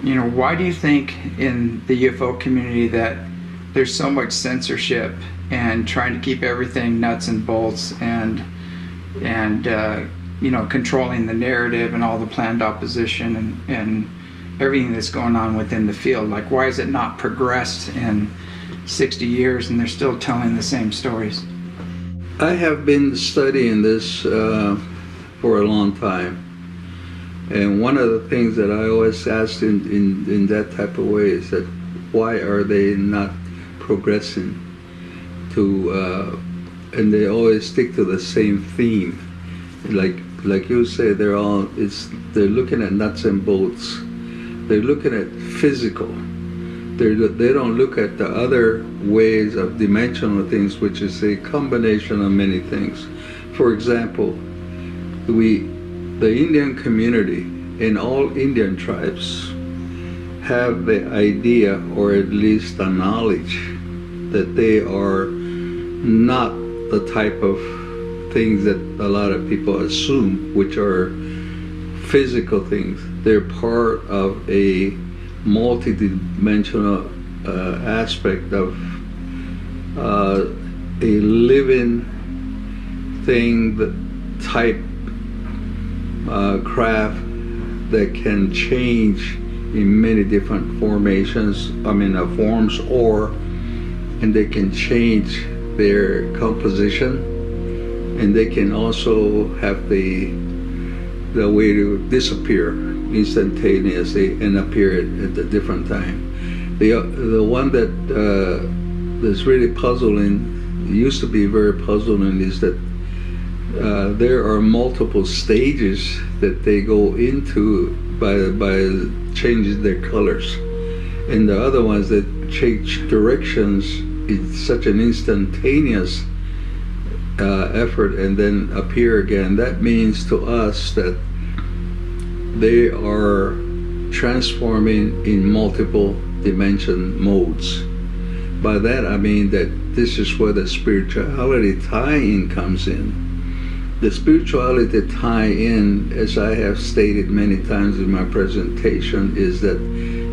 Why do you think in the UFO community that there's so much censorship and trying to keep everything nuts and bolts and controlling the narrative and all the planned opposition and everything that's going on within the field? Like, why has it not progressed in 60 years and they're still telling the same stories? I have been studying this for a long time. And one of the things that I always ask in that type of way is that why are they not progressing to, and they always stick to the same theme. Like you say, they're looking at nuts and bolts. They're looking at physical. They don't look at the other ways of dimensional things, which is a combination of many things. For example, the Indian community and all Indian tribes have the idea, or at least the knowledge, that they are not the type of things that a lot of people assume, which are physical things. They're part of a multidimensional aspect of a living thing, type craft that can change in many different forms, and they can change their composition, and they can also have the way to disappear instantaneously and appear at a different time. The one that's really puzzling, used to be very puzzling, is that there are multiple stages that they go into by changing their colors, and the other ones that change directions in such an instantaneous effort and then appear again. That means to us that they are transforming in multiple dimension modes. By that I mean that this is where the spirituality tie-in comes in. The spirituality tie-in, as I have stated many times in my presentation, is that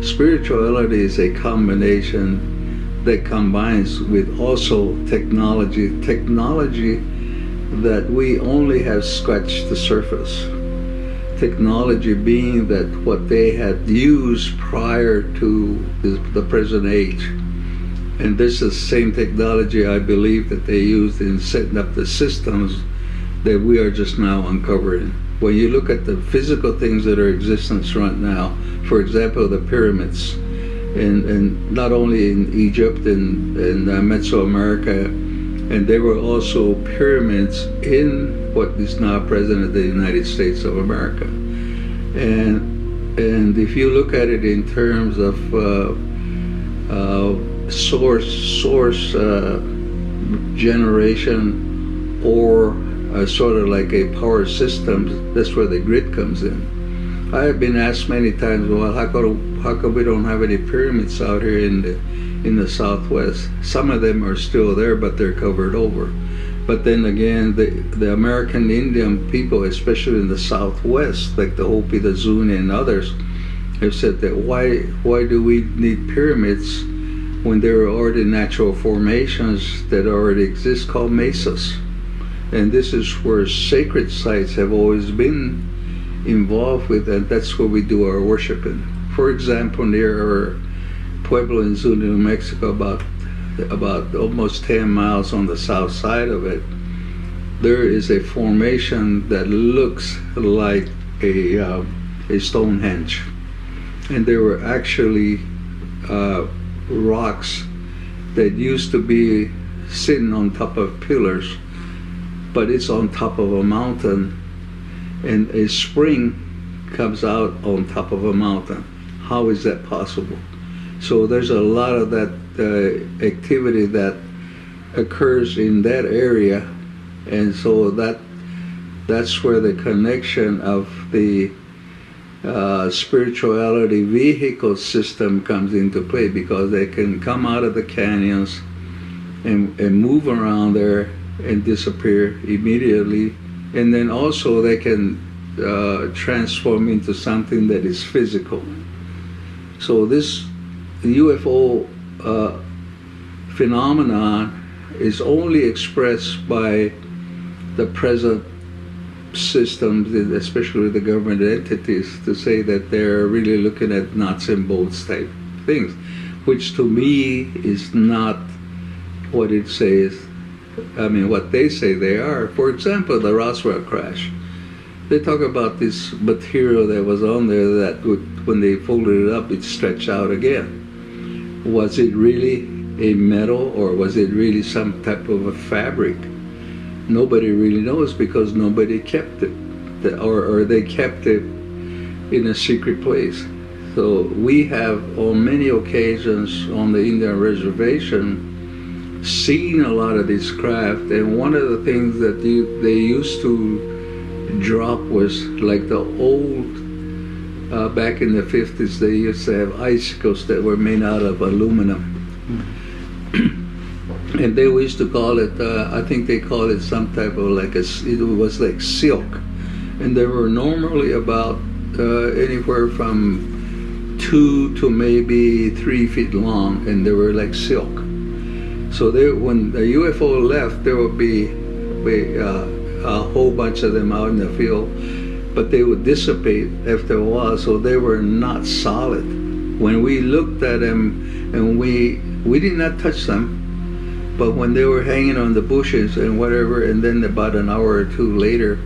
spirituality is a combination that combines with also technology that we only have scratched the surface. Technology being that what they had used prior to the present age. And this is the same technology, I believe, that they used in setting up the systems that we are just now uncovering. When you look at the physical things that are in existence right now, for example, the pyramids, and not only in Egypt and Mesoamerica, and there were also pyramids in what is now President of the United States of America. And if you look at it in terms of source generation, or sort of like a power system, that's where the grid comes in. I have been asked many times, well, how come we don't have any pyramids out here in the Southwest? Some of them are still there, but they're covered over. But then again, the American Indian people, especially in the Southwest, like the Hopi, the Zuni, and others, have said that why do we need pyramids when there are already natural formations that already exist called mesas? And this is where sacred sites have always been involved with, and that's where we do our worshiping. For example, near our Pueblo in Zuni, New Mexico, about almost 10 miles on the south side of it, there is a formation that looks like a Stonehenge. And there were actually rocks that used to be sitting on top of pillars, but it's on top of a mountain, and a spring comes out on top of a mountain. How is that possible? So there's a lot of that activity that occurs in that area, and so that's where the connection of the spirituality vehicle system comes into play, because they can come out of the canyons and move around there and disappear immediately, and then also they can transform into something that is physical. So this UFO phenomenon is only expressed by the present systems, especially the government entities, to say that they're really looking at nuts and bolts type things, which to me is not what it says. I mean, what they say they are. For example, the Roswell crash. They talk about this material that was on there that would, when they folded it up, it stretched out again. Was it really a metal, or was it really some type of a fabric? Nobody really knows, because nobody kept it, or they kept it in a secret place. So we have, on many occasions on the Indian reservation, seen a lot of these craft, and one of the things that they used to drop was like the old, back in the 50s, they used to have icicles that were made out of aluminum. And they used to call it, I think they called it some type of it was like silk. And they were normally about anywhere from 2 to maybe 3 feet long, and they were like silk. So when the UFO left, there would be a whole bunch of them out in the field, but they would dissipate after a while, so they were not solid. When we looked at them, and we did not touch them, but when they were hanging on the bushes and whatever, and then about an hour or two later,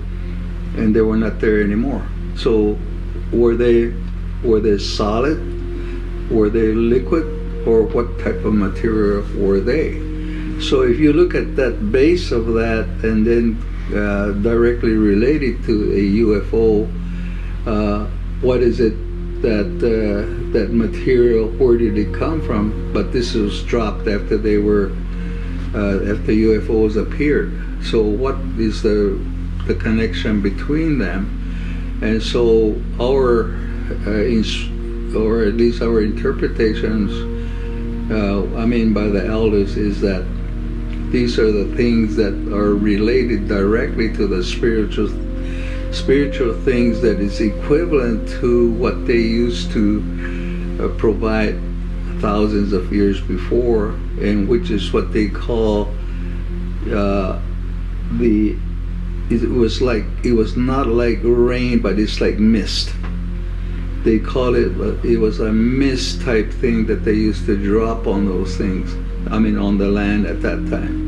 and they were not there anymore. So were they solid? Were they liquid? Or what type of material were they? So if you look at that base of that, and then directly related to a UFO, what is it that material, where did it come from? But this was dropped after they were after UFOs appeared. So what is the connection between them? And so our or at least our interpretations, by the elders, is that these are the things that are related directly to the spiritual things that is equivalent to what they used to provide thousands of years before, and which is what they call it was not like rain, but it's like mist. They call it was a mist type thing that they used to drop on those things, on the land at that time.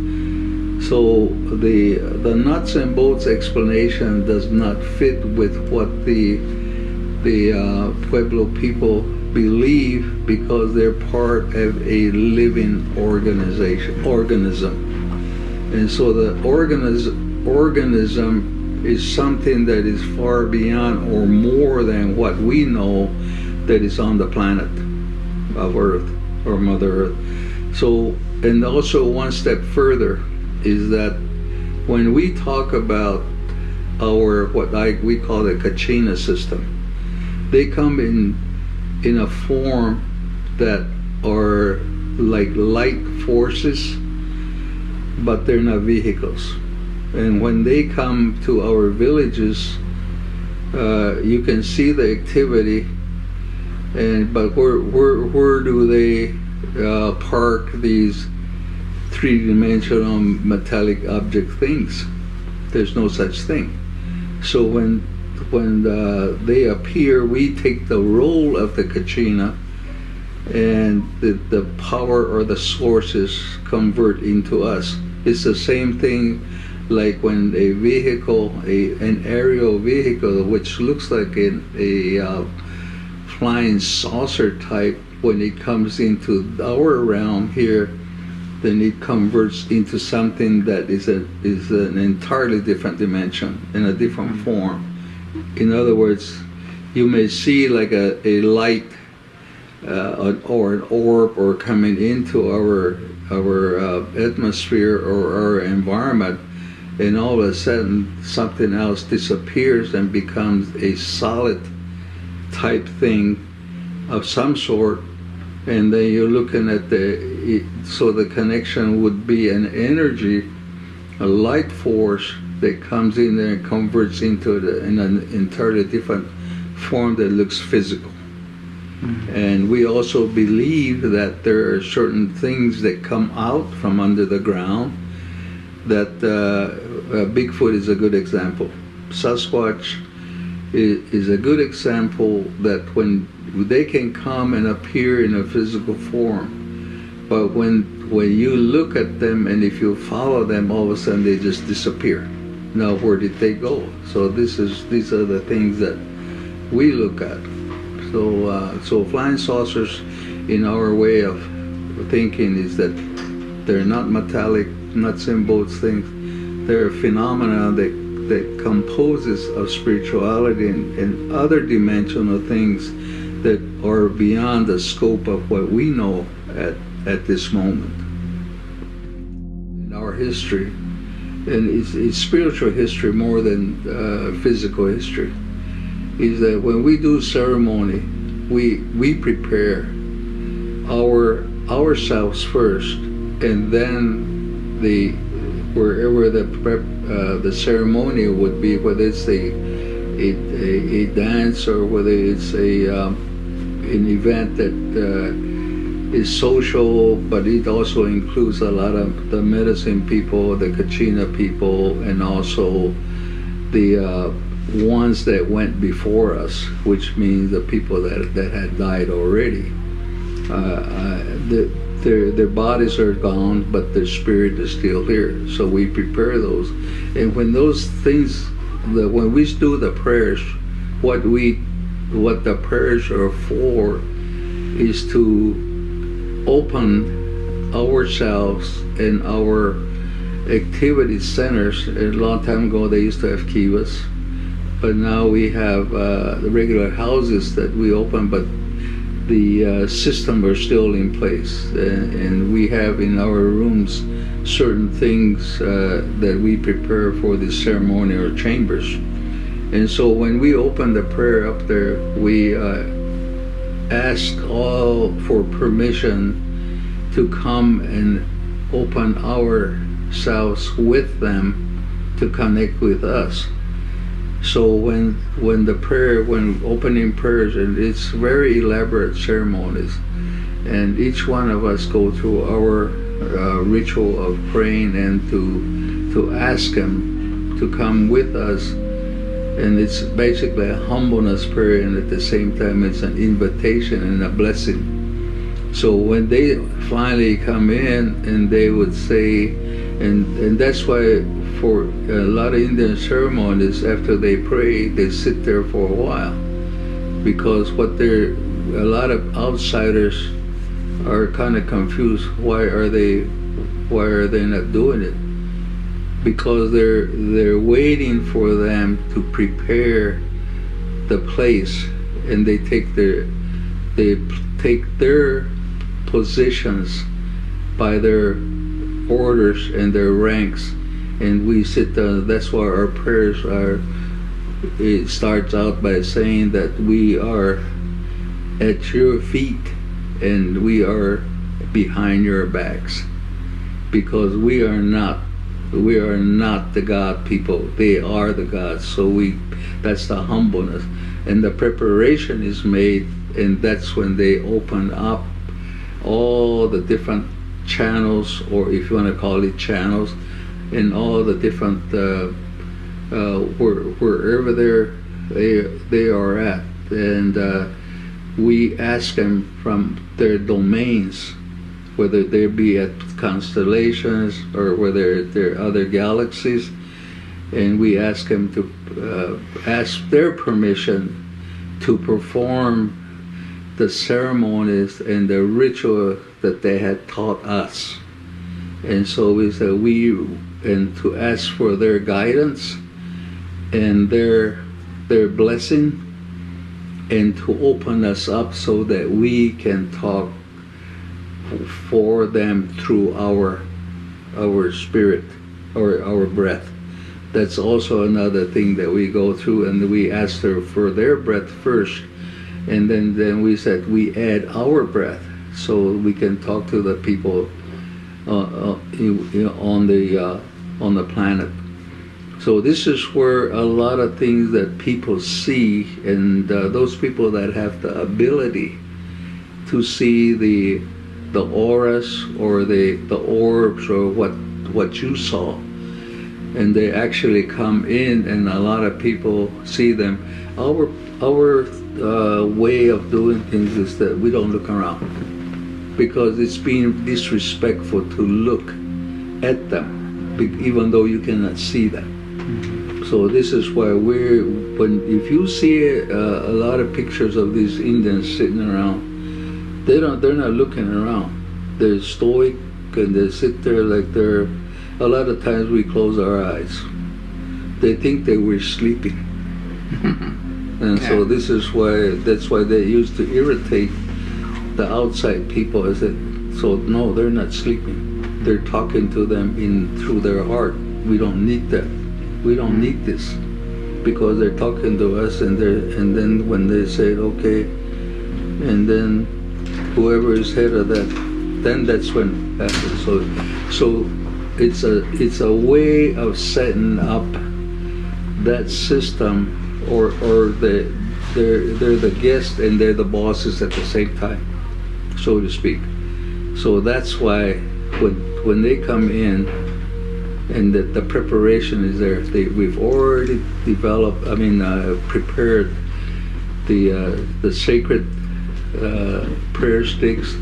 So the nuts and bolts explanation does not fit with what the Pueblo people believe, because they're part of a living organism. And so the organism is something that is far beyond or more than what we know that is on the planet of Earth, or Mother Earth. So, and also one step further is that when we talk about we call the Kachina system, they come in a form that are like light forces, but they're not vehicles. And when they come to our villages, you can see the activity, but where do they park these three-dimensional metallic object things? There's no such thing. So when they appear, we take the role of the Kachina, and the power or the sources convert into us. It's the same thing like when a vehicle, an aerial vehicle, which looks like a flying saucer type, when it comes into our realm here, then it converts into something that is an entirely different dimension, in a different form. In other words, you may see like a light or an orb or coming into our atmosphere or our environment, and all of a sudden something else disappears and becomes a solid type thing of some sort, and then you're looking at so the connection would be an energy, a light force that comes in there and converts into in an entirely different form that looks physical. And we also believe that there are certain things that come out from under the ground that Bigfoot is a good example. Sasquatch is a good example that when they can come and appear in a physical form, but when you look at them and if you follow them, all of a sudden they just disappear. Now where did they go? So these are the things that we look at. So flying saucers, in our way of thinking, is that they're not metallic, nuts and bolts things. They're a phenomena that composes of spirituality and other dimensional things that are beyond the scope of what we know at this moment. In our history, and it's spiritual history more than physical history, is that when we do ceremony, we prepare ourselves first, and then wherever the ceremony would be, whether it's a dance or whether it's an event that is social, but it also includes a lot of the medicine people, the Kachina people, and also the ones that went before us, which means the people that had died already. Their bodies are gone, but their spirit is still here. So we prepare those, and when those things, when we do the prayers, what the prayers are for is to open ourselves and our activity centers. A long time ago they used to have kivas, but now we have the regular houses that we open, but the system are still in place, and we have in our rooms certain things that we prepare for the ceremonial chambers. And so when we open the prayer up there, we ask all for permission to come and open ourselves with them to connect with us. So when opening prayers, and it's very elaborate ceremonies, and each one of us go through our ritual of praying and to ask Him to come with us, and it's basically a humbleness prayer, and at the same time it's an invitation and a blessing. So when they finally come in, and they would say, and that's why for a lot of Indian ceremonies, after they pray, they sit there for a while, because a lot of outsiders are kind of confused. Why are they not doing it? Because they're waiting for them to prepare the place, and they take their positions by their orders and their ranks, and we sit down. That's why our prayers are. It starts out by saying that we are at your feet and we are behind your backs, because we are not the God people. They are the gods. So that's the humbleness, and the preparation is made, and that's when they open up all the different channels, or if you want to call it channels, and all the different wherever they are at, and we ask them from their domains, whether they be at constellations or whether they're other galaxies, and we ask them to ask their permission to perform the ceremonies and the ritual that they had taught us. And so we said and to ask for their guidance and their blessing, and to open us up so that we can talk for them through our spirit or our breath. That's also another thing that we go through, and we asked her for their breath first, and then we said we add our breath so we can talk to the people on the planet. So this is where a lot of things that people see, and those people that have the ability to see the auras or the orbs or what you saw, and they actually come in, and a lot of people see them. Our way of doing things is that we don't look around, because it's being disrespectful to look at them, even though you cannot see them. So this is why if you see a lot of pictures of these Indians sitting around, they're not looking around. They're stoic, and they sit there like they're. A lot of times we close our eyes. They think that we're sleeping, and so this is why. That's why they used to irritate the outside people. I said, so no, they're not sleeping. They're talking to them through their heart. We don't need that. We don't need this, because they're talking to us, and then when they say okay, and then whoever is head of that, then that's when it happens. So it's a way of setting up that system, or they're the guests and they're the bosses at the same time, so to speak. So that's why when they come in, and the preparation is there. We've already developed. Prepared the sacred prayer sticks,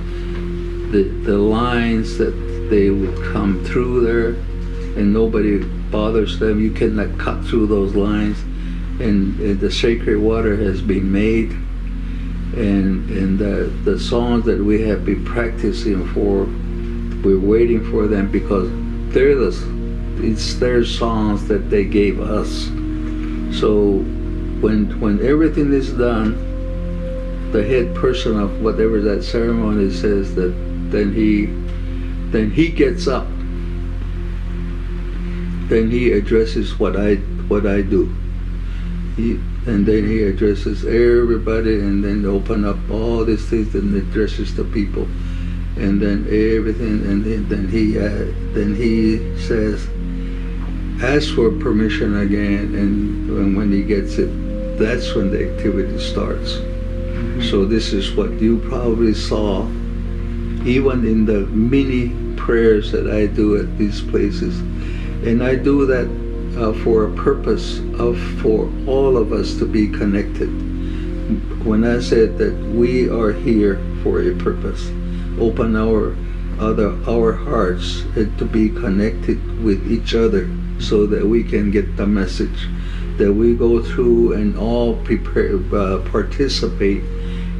the lines that they would come through there, and nobody bothers them. You cannot cut through those lines, and the sacred water has been made, and the songs that we have been practicing for, we're waiting for them, because it's their songs that they gave us. So when everything is done, the head person of whatever that ceremony says that then he gets up, then he addresses what I do, and then he addresses everybody, and then open up all these things, and addresses the people, and then everything, and then he says, ask for permission again, and when he gets it, that's when the activity starts. So this is what you probably saw, even in the mini prayers that I do at these places. And I do that for a purpose for all of us to be connected. When I said that we are here for a purpose, open our hearts to be connected with each other, so that we can get the message, that we go through and all participate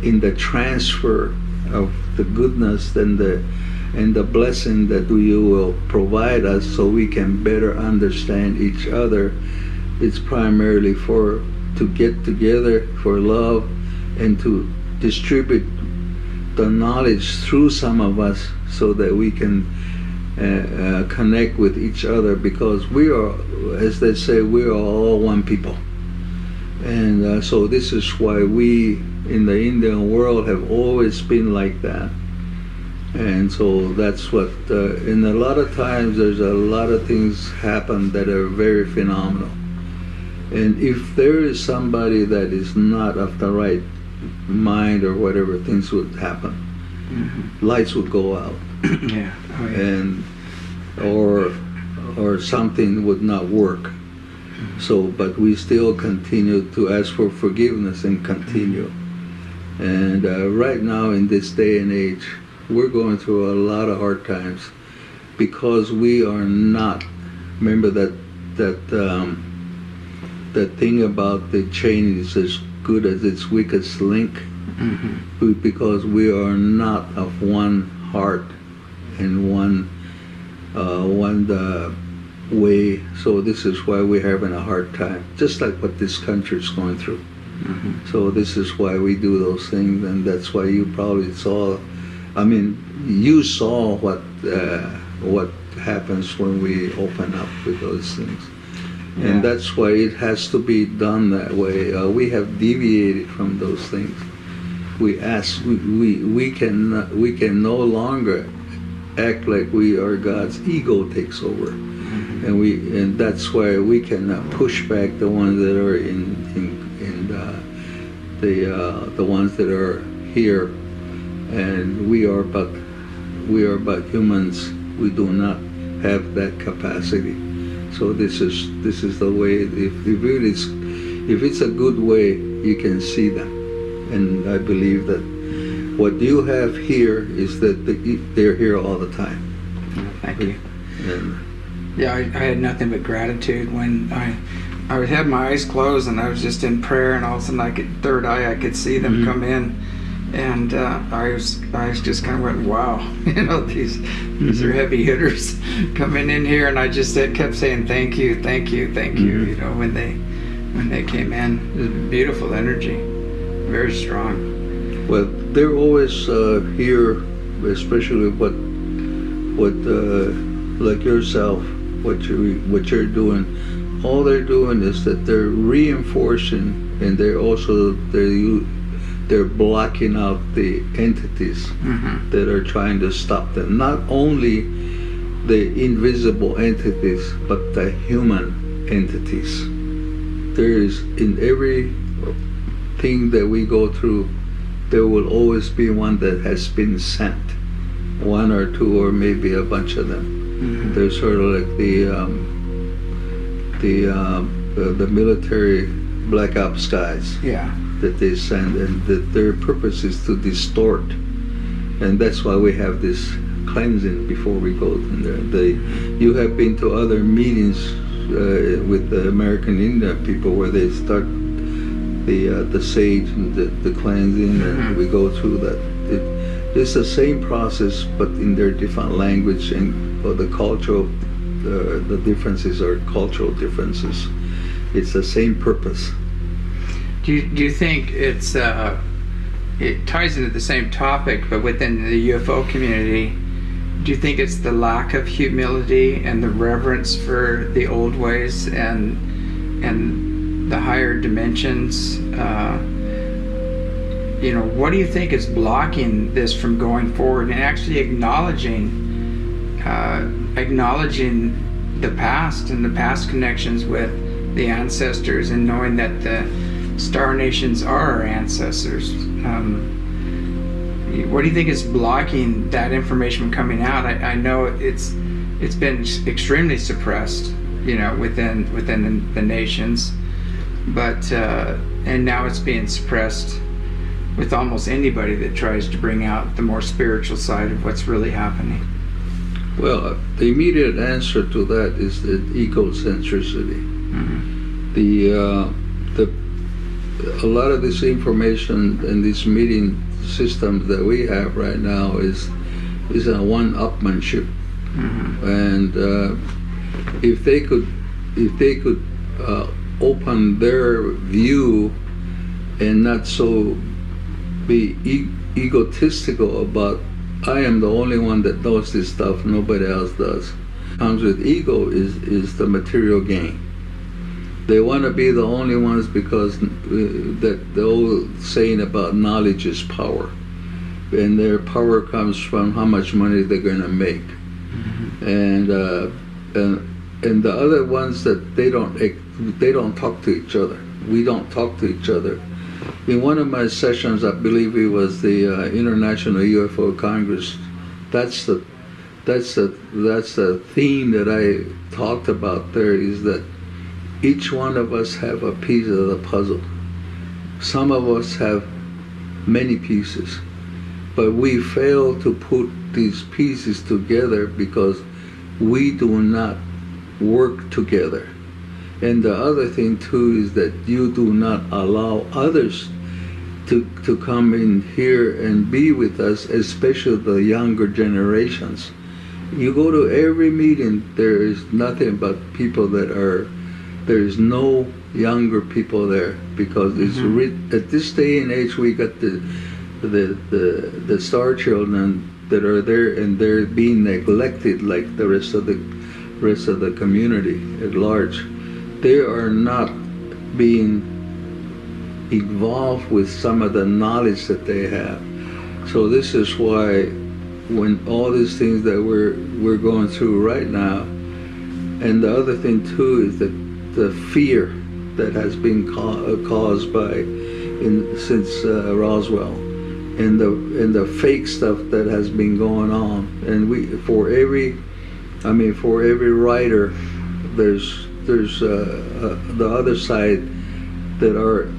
in the transfer of the goodness and the blessing that you will provide us, so we can better understand each other. It's primarily to get together for love, and to distribute the knowledge through some of us, so that we can connect with each other, because we are, as they say, we are all one people. And so this is why we in the Indian world have always been like that. And so that's what, and a lot of times there's a lot of things happen that are very phenomenal. And if there is somebody that is not of the right mind or whatever, things would happen. Lights would go out. Yeah. Oh, yeah. And or something would not work. So, but we still continue to ask for forgiveness and continue. And right now in this day and age, we're going through a lot of hard times, because we are not. Remember that thing about the chain is as good as its weakest link, because we are not of one heart and one way. So this is why we're having a hard time, just like what this country is going through. So this is why we do those things, and that's why you probably saw. You saw what happens when we open up with those things. Yeah. And that's why it has to be done that way. We have deviated from those things. We can no longer act like we are God's. Ego takes over, and that's why we cannot push back the ones that are in the ones that are here and we are but humans. We do not have that capacity. So this is the way. If it's a good way, you can see that, and I believe that what you have here is that they're here all the time. Thank you. And Yeah, I had nothing but gratitude when I had my eyes closed and I was just in prayer, and all of a sudden third eye I could see them come in, and I was just kind of went, wow, these are heavy hitters coming in here, and I just kept saying thank you, thank you, thank you. When they came in, it was beautiful energy, very strong. well, they're always here, especially what like yourself, what you're doing. All they're doing is that they're reinforcing, and they're blocking out the entities that are trying to stop them. Not only the invisible entities, but the human entities. There is, in every thing that we go through, there will always be one that has been sent, one or two, or maybe a bunch of them. They're sort of like the military black ops guys. Yeah. That they send, and that their purpose is to distort, and that's why we have this cleansing before we go in there. You have been to other meetings with the American Indian people where they start the sage and the cleansing, and we go through that. It's the same process, but in their different language, and the cultural the differences are cultural differences. It's the same purpose. Do you think it ties into the same topic, but within the UFO community? Do you think it's the lack of humility and the reverence for the old ways and the higher dimensions? What do you think is blocking this from going forward and actually acknowledging the past and the past connections with the ancestors, and knowing that the Star Nations are our ancestors? What do you think is blocking that information from coming out? I know it's been extremely suppressed, within the nations, but and now it's being suppressed with almost anybody that tries to bring out the more spiritual side of what's really happening. Well, the immediate answer to that is the egocentricity. A lot of this information and this meeting systems that we have right now is a one-upmanship, and if they could open their view and not so be egotistical about, I am the only one that knows this stuff, nobody else does. Comes with ego is the material gain. They want to be the only ones because that the old saying about knowledge is power, and their power comes from how much money they're going to make, and the other ones that they don't talk to each other. We don't talk to each other. In one of my sessions, I believe it was the International UFO Congress. That's the theme that I talked about there, is that each one of us have a piece of the puzzle. Some of us have many pieces, but we fail to put these pieces together because we do not work together. And the other thing too is that you do not allow others to come in here and be with us, especially the younger generations. You go to every meeting, there is nothing but people there is no younger people there, because it's at this day and age we got the star children that are there, and they're being neglected like the rest of the community at large. They are not being involved with some of the knowledge that they have. So this is why, when all these things that we're going through right now, and the other thing too is that the fear that has been caused since Roswell, and the fake stuff that has been going on. And for every writer, there's the other side that are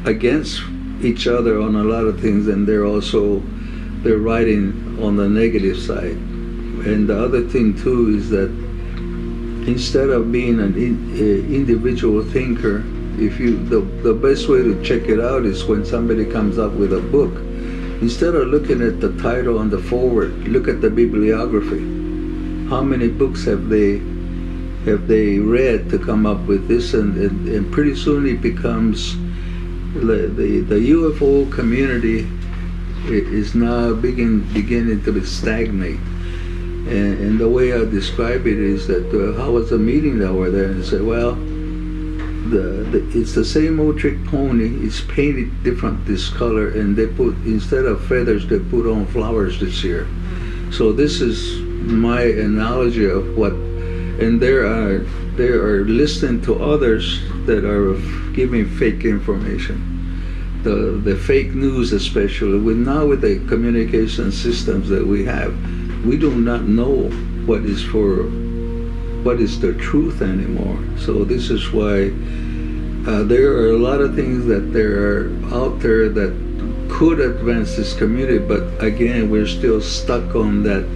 against each other on a lot of things, and they're writing on the negative side. And the other thing too is that instead of being an individual thinker, the best way to check it out is when somebody comes up with a book. Instead of looking at the title on the forward, look at the bibliography. How many books have they read to come up with this? And pretty soon it becomes the UFO community is now beginning to stagnate. And the way I describe it is that how was the meeting that were there? And said, well, it's the same old trick pony. It's painted different this color, and they put, instead of feathers, they put on flowers this year. So this is my analogy of what, and they are listening to others that are giving fake information. The fake news, especially with the communication systems that we have, we do not know what is the truth anymore. So this is why there are a lot of things that there are out there that could advance this community, but again, we're still stuck on that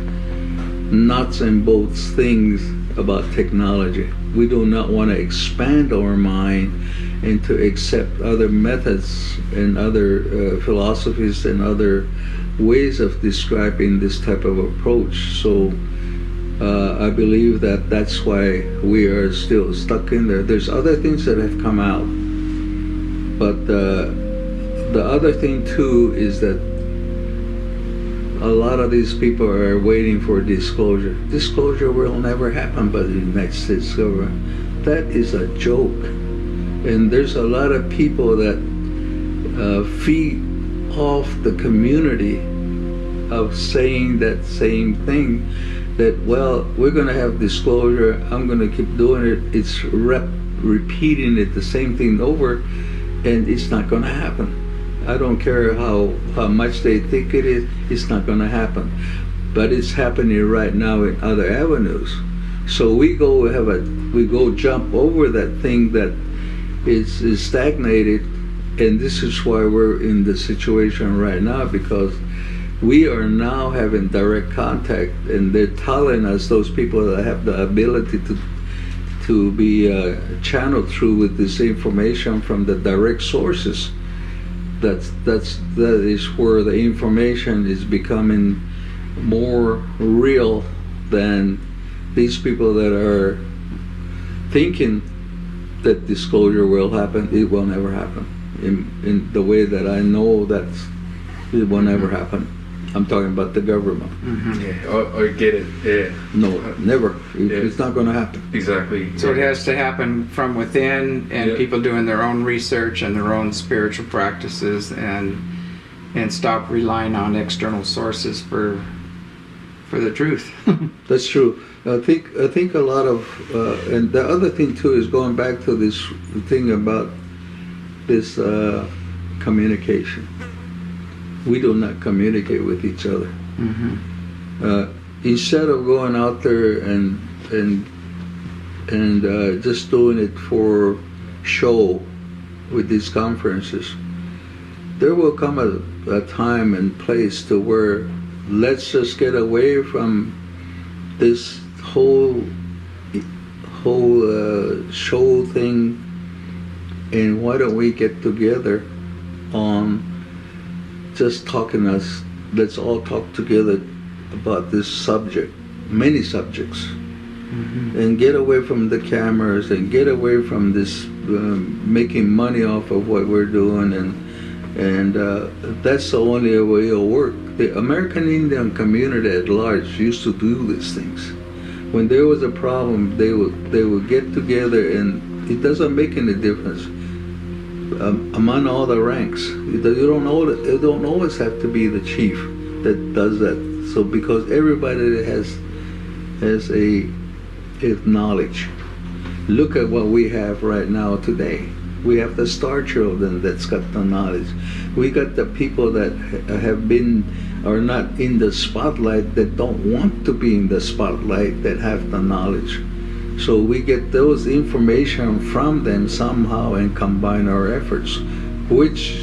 nuts and bolts things about technology. We do not want to expand our mind and to accept other methods and other philosophies and other ways of describing this type of approach. So I believe that that's why we are still stuck in there. There's other things that have come out, but the other thing too is that a lot of these people are waiting for disclosure. Disclosure will never happen by the United States government. That is a joke. And there's a lot of people that feed off the community of saying that same thing, that, well, we're going to have disclosure, I'm going to keep doing it. It's repeating it, the same thing over, and it's not going to happen. I don't care how much they think it is, it's not going to happen. But it's happening right now in other avenues. So we go jump over that thing that is stagnated, and this is why we're in the situation right now, because we are now having direct contact, and they're telling us, those people that have the ability to be channeled through with this information from the direct sources. That is where the information is becoming more real than these people that are thinking that disclosure will happen. It will never happen. In the way that I know that it will never happen. I'm talking about the government. Mm-hmm. Yeah, or get it. Yeah. No, never. It's not going to happen. Exactly. So it has to happen from within, and people doing their own research and their own spiritual practices, and stop relying on external sources for the truth. That's true. I think a lot of, and the other thing too is going back to this thing about this communication. We do not communicate with each other. Mm-hmm. Instead of going out there and just doing it for show with these conferences, there will come a time and place to where let's just get away from this whole show thing, and why don't we get together on just talking us, let's all talk together about this subject, many subjects, mm-hmm. and get away from the cameras and get away from this making money off of what we're doing, and that's the only way it'll work. The American Indian community at large used to do these things. When there was a problem, they would get together, and it doesn't make any difference. Among all the ranks, it don't always have to be the chief that does that. So because everybody has a knowledge. Look at what we have right now today. We have the star children that's got the knowledge. We got the people that have been are not in the spotlight, that don't want to be in the spotlight, that have the knowledge. So we get those information from them somehow and combine our efforts, which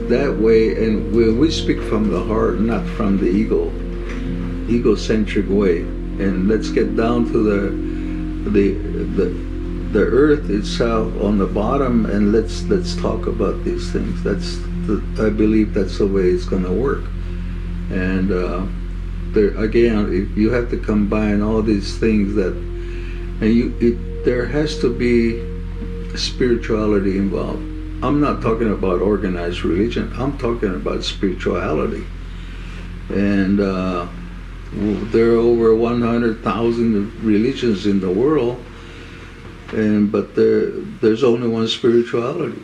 that way, and we speak from the heart, not from the egocentric way. And let's get down to the earth itself on the bottom, and let's talk about these things. I believe that's the way it's going to work. And again, if you have to combine all these things there has to be spirituality involved. I'm not talking about organized religion. I'm talking about spirituality. And there are over 100,000 religions in the world, but there's only one spirituality.